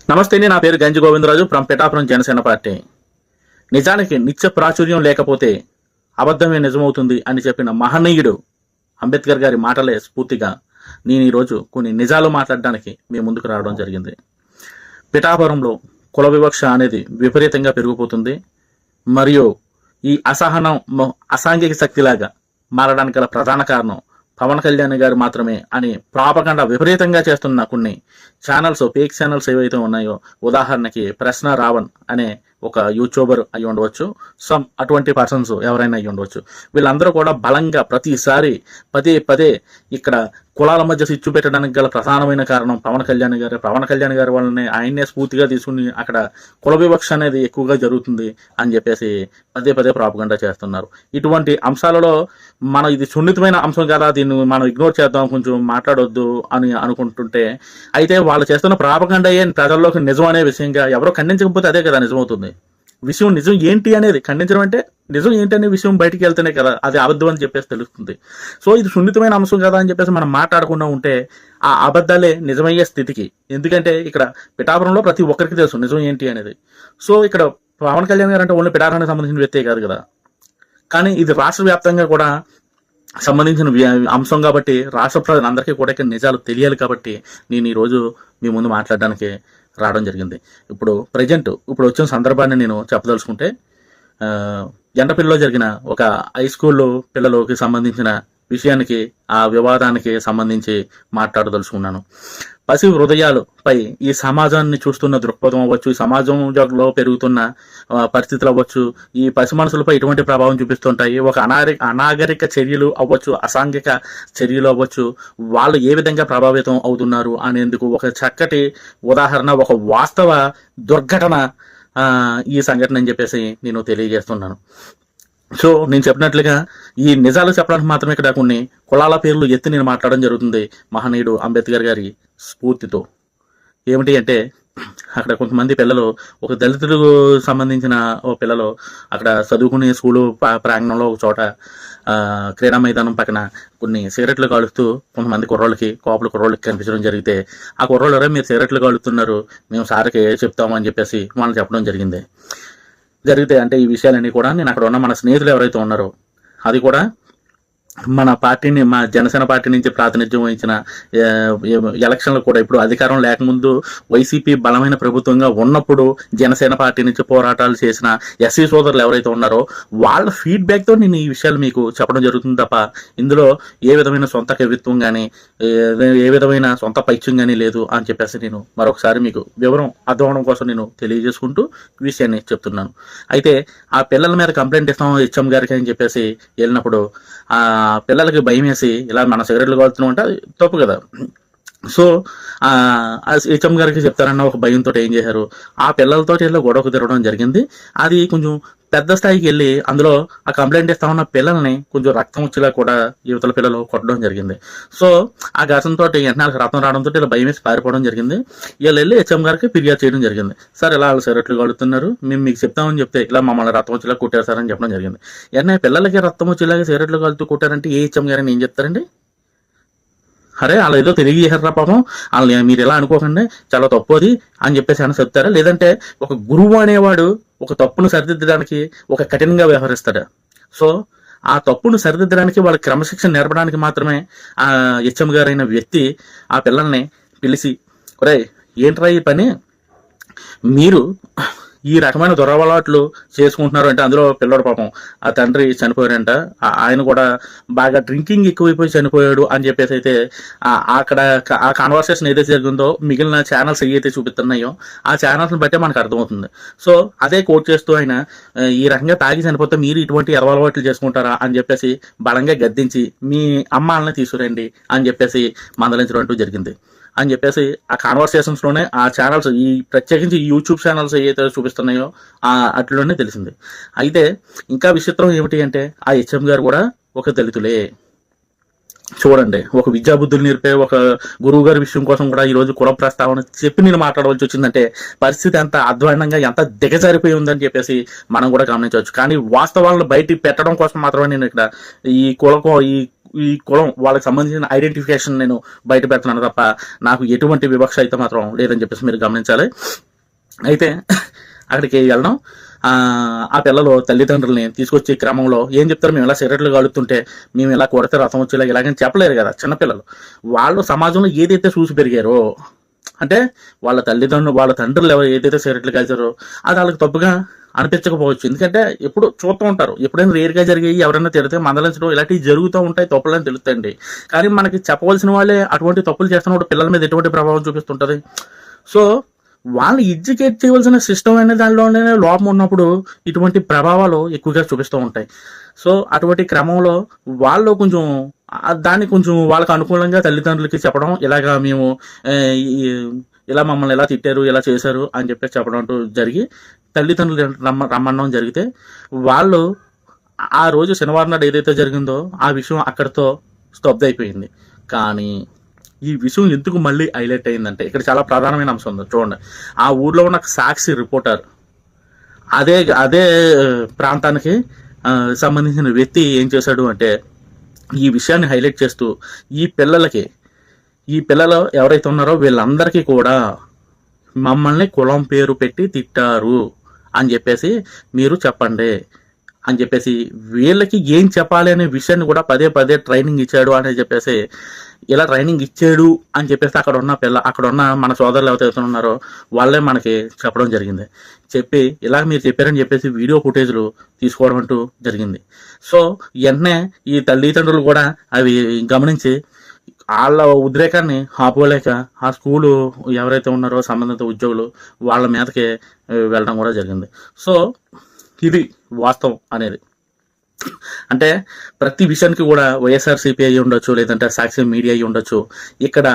నమస్తే అండి, నా పేరు గంజి గోవిందరాజు ఫ్రమ్ పిఠాపురం జనసేన పార్టీ. నిజానికి నిత్య ప్రాచుర్యం లేకపోతే అబద్ధమే నిజమవుతుంది అని చెప్పిన మహనీయుడు అంబేద్కర్ గారి మాటలే స్ఫూర్తిగా నేను ఈరోజు కొన్ని నిజాలు మాట్లాడడానికి మీ ముందుకు రావడం జరిగింది. పిఠాపురంలో కుల వివక్ష అనేది విపరీతంగా పెరిగిపోతుంది. మరియు ఈ అసహనం అసాంఘిక శక్తిలాగా మారడానికి గల ప్రధాన కారణం పవన్ కళ్యాణ్ గారు మాత్రమే అని ప్రాపగండా విపరీతంగా చేస్తున్న కొన్ని ఛానల్స్, ఫేక్ ఛానల్స్ ఏవైతే ఉన్నాయో, ఉదాహరణకి ప్రశ్న రావణ్ అనే ఒక యూట్యూబర్ అయి ఉండవచ్చు, అటువంటి పర్సన్స్ ఎవరైనా అయి ఉండవచ్చు. వీళ్ళందరూ కూడా బలంగా ప్రతిసారి పదే పదే ఇక్కడ కులాల మధ్య సిచ్చు పెట్టడానికి గల ప్రధానమైన కారణం పవన్ కళ్యాణ్ గారి వల్లనే ఆయన్నే స్ఫూర్తిగా తీసుకుని అక్కడ కుల వివక్ష అనేది ఎక్కువగా జరుగుతుంది అని చెప్పేసి పదే పదే ప్రాపగండా చేస్తున్నారు. ఇటువంటి అంశాలలో మనం ఇది సున్నితమైన అంశం కదా, దీన్ని మనం ఇగ్నోర్ చేద్దాం, కొంచెం మాట్లాడొద్దు అని అనుకుంటుంటే, అయితే వాళ్ళు చేస్తున్న ప్రాపగండా ప్రజల్లోకి నిజం అనే విషయంగా ఎవరో ఖండించకపోతే అదే కదా నిజమవుతుంది. విషయం నిజం ఏంటి అనేది ఖండించడం అంటే నిజం ఏంటి అనే విషయం బయటికి వెళ్తేనే కదా అది అబద్ధం అని చెప్పేసి తెలుస్తుంది. సో ఇది సున్నితమైన అంశం కదా అని చెప్పేసి మనం మాట్లాడకుండా ఉంటే ఆ అబద్ధాలే నిజమయ్యే స్థితికి. ఎందుకంటే ఇక్కడ పిఠాపురంలో ప్రతి ఒక్కరికి తెలుసు నిజం ఏంటి అనేది. సో ఇక్కడ పవన్ కళ్యాణ్ గారు అంటే ఓన్లీ పిఠాపురానికి సంబంధించిన వ్యక్తే కాదు కదా, కానీ ఇది రాష్ట్ర వ్యాప్తంగా కూడా సంబంధించిన అంశం కాబట్టి రాష్ట్ర ప్రజలందరికీ కూడా ఇక్కడ నిజాలు తెలియాలి కాబట్టి నేను ఈరోజు మీ ముందు మాట్లాడడానికి రావడం జరిగింది. ఇప్పుడు వచ్చిన సందర్భాన్ని నేను చెప్పదలుచుకుంటే, జంటపిల్లలో జరిగిన ఒక హై స్కూల్లో పిల్లలకి సంబంధించిన విషయానికి, ఆ వివాదానికి సంబంధించి మాట్లాడదలుచుకున్నాను. పసి హృదయాలపై ఈ సమాజాన్ని చూస్తున్న దృక్పథం అవ్వచ్చు, ఈ సమాజంలో పెరుగుతున్న పరిస్థితులు అవ్వచ్చు, ఈ పసి మనసులపై ఎటువంటి ప్రభావం చూపిస్తుంటాయి, ఒక అనాగరిక చర్యలు అవ్వచ్చు, అసాంఘిక చర్యలు అవ్వచ్చు, వాళ్ళు ఏ విధంగా ప్రభావితం అవుతున్నారు అనేందుకు ఒక చక్కటి ఉదాహరణ, ఒక వాస్తవ దుర్ఘటన ఈ సంఘటన అని చెప్పేసి నేను తెలియజేస్తున్నాను. సో నేను చెప్పినట్లుగా ఈ నిజాలు చెప్పడానికి మాత్రమే ఇక్కడ కొన్ని కులాల పేర్లు ఎత్తి నేను మాట్లాడడం జరుగుతుంది మహనీయుడు అంబేద్కర్ గారి స్ఫూర్తితో. ఏమిటి అంటే, అక్కడ కొంతమంది పిల్లలు, ఒక దళితులకు సంబంధించిన ఓ పిల్లలు అక్కడ చదువుకునే స్కూలు ప్రాంగణంలో ఒక చోట క్రీడా మైదానం పక్కన కొన్ని సిగరెట్లు కాలుస్తూ కొంతమంది కోపల కుర్రోళ్ళకి కనిపించడం జరిగితే, ఆ కుర్రోళ్ళు మీరు సిగరెట్లు కాలుస్తున్నారు, మేము సార్కి చెప్తామని చెప్పేసి వాళ్ళు చెప్పడం జరిగితే అంటే ఈ విషయాలన్నీ కూడా నేను అక్కడ ఉన్న మన స్నేహితులు ఎవరైతే ఉన్నారో, అది కూడా మన పార్టీని, మా జనసేన పార్టీ నుంచి ప్రాతినిధ్యం వహించిన ఎలక్షన్లు కూడా, ఇప్పుడు అధికారం లేకముందు వైసీపీ బలమైన ప్రభుత్వంగా ఉన్నప్పుడు జనసేన పార్టీ నుంచి పోరాటాలు చేసిన ఎస్సీ సోదరులు ఎవరైతే ఉన్నారో వాళ్ళ ఫీడ్బ్యాక్తో నేను ఈ విషయాలు మీకు చెప్పడం జరుగుతుంది తప్ప ఇందులో ఏ విధమైన సొంత కవిత్వం కానీ ఏ విధమైన సొంత పైత్యం కానీ లేదు అని చెప్పేసి నేను మరొకసారి మీకు వివరం అర్థం అవడం కోసం నేను తెలియజేసుకుంటూ విషయాన్ని చెప్తున్నాను. అయితే ఆ పిల్లల మీద కంప్లైంట్ ఇస్తాం హెచ్ఎం గారికి అని చెప్పేసి వెళ్ళినప్పుడు ఆ పిల్లలకి భయం వేసి ఇలా మన సిగరెట్లు కాలుతున్నాం అంటే అది తప్పు కదా. సో హెచ్ఎం గారికి చెప్తారన్న ఒక భయంతో ఏం చేశారు, ఆ పిల్లలతో ఇలా గొడవకు తిరగడం జరిగింది. అది కొంచెం పెద్ద స్థాయికి వెళ్ళి అందులో ఆ కంప్లైంట్ ఇస్తా ఉన్న పిల్లల్ని కొంచెం రక్తం వచ్చేలా కూడా యువతల పిల్లలు కొట్టడం జరిగింది. సో ఆ ఘటనతో వెంటనే రక్తం రావడంతో ఇలా భయం వేసి పారిపోవడం జరిగింది. వీళ్ళు వెళ్ళి హెచ్ఎం గారికి ఫిర్యాదు చేయడం జరిగింది. సార్ ఇలా వాళ్ళు సిగరెట్లు కాలుతున్నారు, మేము మీకు చెప్తామని చెప్తే ఇలా మమ్మల్ని రక్తం వచ్చేలా కుట్టారు సార్ అని చెప్పడం జరిగింది. వెంటనే పిల్లలకి రక్తం వచ్చేలాగా సిగరెట్లు కాలుతూ కుట్టారంటే ఏ హెచ్ఎం గారని ఏం చెప్తారండి? అరే వాళ్ళు ఏదో తెలియజేశారా పాపం, వాళ్ళని మీరు ఎలా అనుకోకండి, చాలా తప్పు అది అని చెప్పేసి అని చెప్తారా? లేదంటే ఒక గురువు అనేవాడు ఒక తప్పును సరిదిద్దడానికి ఒక కఠినంగా వ్యవహరిస్తాడా? సో ఆ తప్పును సరిదిద్దడానికి వాళ్ళ క్రమశిక్షణ నేర్పడానికి మాత్రమే ఆ హెచ్ఎం గారైన వ్యక్తి ఆ పిల్లల్ని పిలిచి, ఒరే ఏంట్రా ఈ పని, మీరు ఈ రకమైన దురలవాట్లు చేసుకుంటున్నారు అంటే, అందులో పిల్లడు పాపం ఆ తండ్రి చనిపోయారంట, ఆయన కూడా బాగా డ్రింకింగ్ ఎక్కువైపోయి చనిపోయాడు అని చెప్పేసి అయితే అక్కడ ఆ కాన్వర్సేషన్ ఏదైతే జరిగిందో మిగిలిన ఛానల్స్ ఏవైతే చూపిస్తున్నాయో ఆ ఛానల్స్ని బట్టే మనకు అర్థమవుతుంది. సో అదే కోట్ చేస్తూ ఆయన ఈ రకంగా తాగి చనిపోతే మీరు ఇటువంటి అలవాట్లు చేసుకుంటారా అని చెప్పేసి బలంగా గద్దించి మీ అమ్మాలని తీసుకురండి అని చెప్పేసి మందలించడం అంటూ జరిగింది అని చెప్పేసి ఆ కాన్వర్సేషన్స్లోనే ఆ ఛానల్స్, ఈ ప్రత్యేకించి యూట్యూబ్ ఛానల్స్ ఏవైతే చూపిస్తున్నాయో అట్లలోనే తెలిసింది. అయితే ఇంకా విచిత్రం ఏమిటి అంటే, ఆ హెచ్ఎం గారు కూడా ఒక దళితులే. చూడండి, ఒక విద్యాబుద్ధులు నేర్పే ఒక గురువు గారి విషయం కోసం కూడా ఈరోజు కుల ప్రస్తావన చెప్పి నేను మాట్లాడవలసి వచ్చిందంటే పరిస్థితి ఎంత అధ్వానంగా, ఎంత దిగజారిపోయి ఉందని చెప్పేసి మనం కూడా గమనించవచ్చు. కానీ వాస్తవాలను బయటికి పెట్టడం కోసం మాత్రమే నేను ఇక్కడ ఈ ఈ కులం వాళ్ళకి సంబంధించిన ఐడెంటిఫికేషన్ నేను బయట పెడుతున్నాను తప్ప నాకు ఎటువంటి వివక్ష అయితే మాత్రం లేదని చెప్పేసి మీరు గమనించాలి. అయితే అక్కడికి వెళ్ళడం, ఆ పిల్లలు తల్లిదండ్రులని తీసుకొచ్చే క్రమంలో ఏం చెప్తారు, మేము ఇలా సిగరెట్లు కాలుతుంటే మేము ఇలా కొడితే రసం వచ్చేలా ఇలాగని చెప్పలేరు కదా చిన్నపిల్లలు. వాళ్ళు సమాజంలో ఏదైతే చూసి పెరిగారో, అంటే వాళ్ళ తండ్రులు ఎవరు ఏదైతే సిగరెట్లు కాల్చారో అది వాళ్ళకి తప్పుగా అనిపించకపోవచ్చు. ఎందుకంటే ఎప్పుడు చూస్తూ ఉంటారు, ఎప్పుడైనా రేరుగా జరిగాయి, ఎవరైనా తిడితే మందలించడం ఇలాంటివి జరుగుతూ ఉంటాయి, తప్పులని తెలుస్తాయండి. కానీ మనకి చెప్పవలసిన వాళ్ళే అటువంటి తప్పులు చేస్తున్నప్పుడు పిల్లల మీద ఎటువంటి ప్రభావం చూపిస్తుంటుంది. సో వాళ్ళు ఎడ్యుకేట్ చేయవలసిన సిస్టమ్ అనే దానిలోనే లోపం ఉన్నప్పుడు ఇటువంటి ప్రభావాలు ఎక్కువగా చూపిస్తూ ఉంటాయి. సో అటువంటి క్రమంలో వాళ్ళు కొంచెం దాన్ని కొంచెం వాళ్ళకు అనుకూలంగా తల్లిదండ్రులకి చెప్పడం, ఇలాగా మేము ఇలా మమ్మల్ని ఎలా తిట్టారు, ఇలా చేశారు అని చెప్పేసి చెప్పడం అంటూ జరిగి తల్లిదండ్రులు రమ్మనడం జరిగితే వాళ్ళు ఆ రోజు శనివారం నాడు ఏదైతే జరిగిందో ఆ విషయం అక్కడితో స్తబ్ద అయిపోయింది. కానీ ఈ విషయం ఎందుకు మళ్ళీ హైలైట్ అయిందంటే ఇక్కడ చాలా ప్రధానమైన అంశం ఉంది చూడండి. ఆ ఊర్లో ఉన్న సాక్షి రిపోర్టర్ అదే ప్రాంతానికి సంబంధించిన వ్యక్తి ఏం చేశాడు అంటే ఈ విషయాన్ని హైలైట్ చేస్తూ ఈ పిల్లలు ఎవరైతే ఉన్నారో వీళ్ళందరికీ కూడా మమ్మల్ని కులం పేరు పెట్టి తిట్టారు అని చెప్పేసి మీరు చెప్పండి అని చెప్పేసి వీళ్ళకి ఏం చెప్పాలి అనే విషయాన్ని కూడా పదే పదే ట్రైనింగ్ ఇచ్చాడు అని చెప్పేసి, ఇలా ట్రైనింగ్ ఇచ్చాడు అని చెప్పేసి అక్కడ ఉన్న మన సోదరులు ఎవరైతే ఉన్నారో వాళ్ళే మనకి చెప్పడం జరిగింది. చెప్పి ఇలా మీరు చెప్పారని చెప్పేసి వీడియో ఫుటేజ్లు తీసుకోవడం అంటూ జరిగింది. సో వెంటనే ఈ తల్లిదండ్రులు కూడా అవి గమనించి వాళ్ళ ఉద్రేకాన్ని ఆపుకోలేక ఆ స్కూలు ఎవరైతే ఉన్నారో సంబంధిత ఉద్యోగులు వాళ్ళ మీదకి వెళ్ళడం కూడా జరిగింది. సో ఇది వాస్తవం అనేది. అంటే ప్రతి విషయానికి కూడా వైఎస్ఆర్సీపీ అయ్యి ఉండొచ్చు, లేదంటే సాక్షి మీడియా అయ్యి ఉండొచ్చు. ఇక్కడ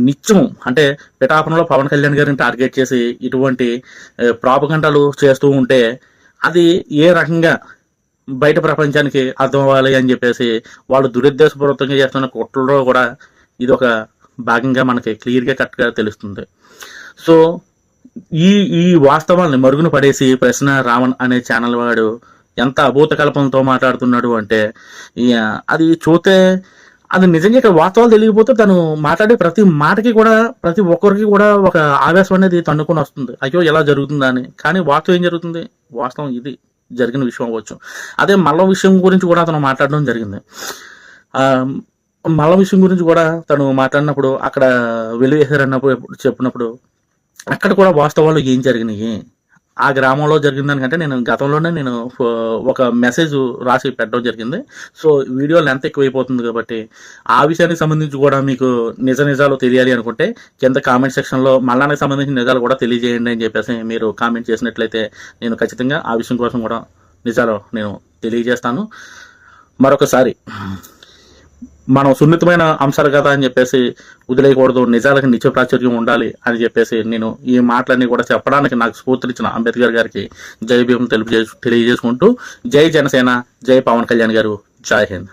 నిత్యం అంటే పిఠాపురంలో పవన్ కళ్యాణ్ గారిని టార్గెట్ చేసి ఇటువంటి ప్రాపగండాలు చేస్తూ ఉంటే అది ఏ రకంగా బయట ప్రపంచానికి అర్థం అవ్వాలి అని చెప్పేసి వాళ్ళు దురుద్దేశపూర్వకంగా చేస్తున్న కుట్రలో కూడా ఇది ఒక భాగంగా మనకి క్లియర్గా కరెక్ట్గా తెలుస్తుంది. సో ఈ వాస్తవాన్ని మరుగున పడేసి ప్రశ్న రావణ్ అనే ఛానల్ వాడు ఎంత అభూత కల్పనతో మాట్లాడుతున్నాడు అంటే అది చూస్తే అది నిజంగా ఇక్కడ వాస్తవాలు తెలియకపోతే తను మాట్లాడే ప్రతి మాటకి కూడా ప్రతి ఒక్కరికి కూడా ఒక ఆవేశం అనేది తన్నుకొని వస్తుంది, అయ్యో ఎలా జరుగుతుందా అని. కానీ వాస్తవం ఏం జరుగుతుంది, వాస్తవం ఇది జరిగిన విషయం అవ్వచ్చు. అదే మల్ల విషయం గురించి కూడా అతను మాట్లాడడం జరిగింది. మల్ల విషయం గురించి కూడా తను మాట్లాడినప్పుడు అక్కడ వెలివేశారన్నప్పుడు చెప్పినప్పుడు అక్కడ కూడా వాస్తవాలు ఏం జరిగినాయి, ఆ గ్రామంలో జరిగిన దానికంటే గతంలోనే నేను ఒక మెసేజ్ రాసి పెట్టడం జరిగింది. సో వీడియో లెంత్ ఎక్కువైపోతుంది కాబట్టి ఆ విషయానికి సంబంధించి కూడా మీకు నిజాలు తెలియాలి అనుకుంటే కింద కామెంట్ సెక్షన్లో మల్లానికి సంబంధించిన నిజాలు కూడా తెలియజేయండి అని చెప్పేసి మీరు కామెంట్ చేసినట్లయితే నేను ఖచ్చితంగా ఆ విషయం కోసం కూడా నిజాలు నేను తెలియజేస్తాను. మరొకసారి మనం సున్నితమైన అంశాలు కదా అని చెప్పేసి వదిలేయకూడదు, నిజాలకు నిత్య ప్రాచుర్యం ఉండాలి అని చెప్పేసి నేను ఈ మాటలన్నీ కూడా చెప్పడానికి నాకు స్ఫూర్తినిచ్చిన అంబేద్కర్ గారికి జై భీమ్ తెలియజేసుకుంటూ జై జనసేన, జై పవన్ కళ్యాణ్ గారు, జై హింద్.